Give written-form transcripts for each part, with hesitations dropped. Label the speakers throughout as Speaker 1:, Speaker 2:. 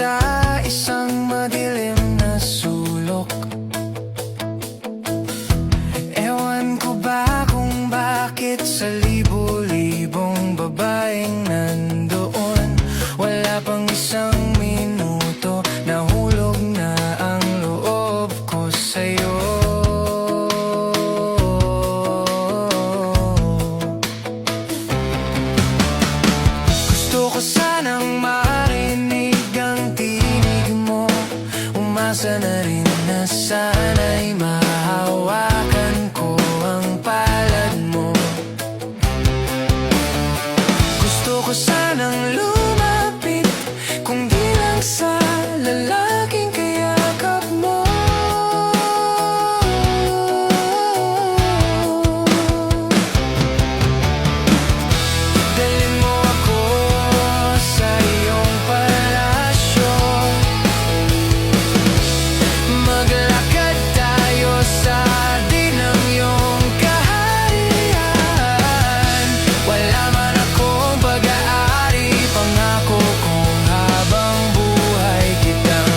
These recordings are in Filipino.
Speaker 1: sa isang madilim na sulok. Ewan ko ba kung bakit sa libo-libong babaeng nandoon, wala pang isang minuto, nahulog na ang loob ko sa'yo. Gusto ko sanang marinig ang tinig mo, umasa na rin na sana'y mahawakan ko ang palad mo. Gusto ko sanang lumapit, kung di lang sa lalaking kayakap mo. Dalhin mo ako sa iyong palasyo, maglakad tayo sa hardin ng iyong kaharian. Wala man akong pag-aari, pangako kong habang buhay kitang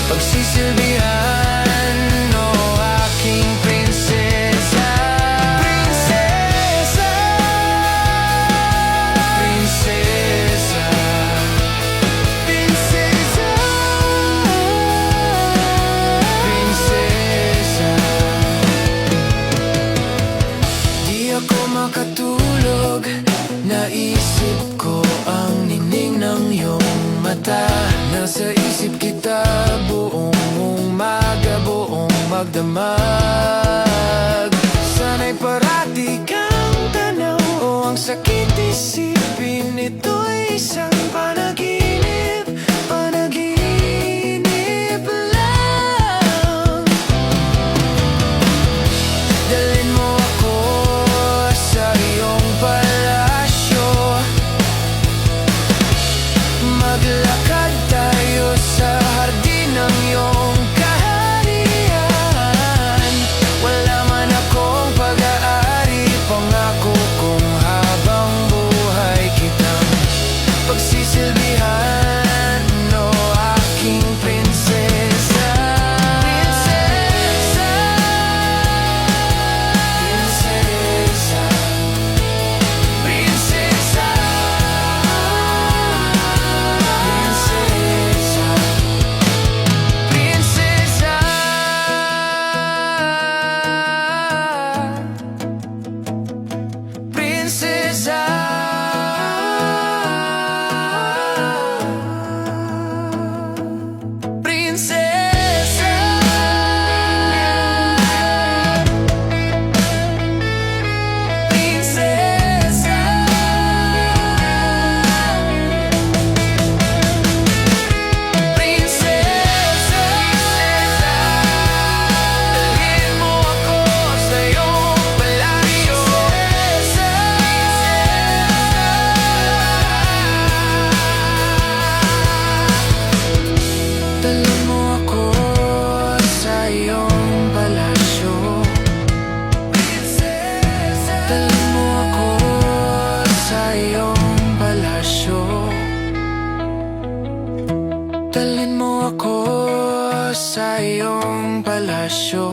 Speaker 1: pagsisilbihan, o aking prinsesa. Prinsesa, prinsesa, prinsesa, prinsesa. Di ako makatulog, naisip ko ang nining ng iyong mata. Nasa isip kita buong umaga, buong magdamag. Sana'y parati kang tanaw, o ang sakit isipin, ito'y isang panaginip, panaginip lang. Dalhin mo ako sa iyong palasyo, maglakad tayo sa hardin ng iyong kaharian. Wala man akong pag-aari, pangako kong habang buhay kitang pagsisilbihan, o aking prinsesa. Prinsesa, prinsesa, prinsesa, prinsesa, prinsesa, prinsesa. Prinsesa, prinsesa, prinsesa. Dalhin mo ako sa iyong palasyo, dalhin mo ako sa iyong palasyo, dalhin mo ako sa iyong palasyo, dalhin mo ako sa iyong palasyo.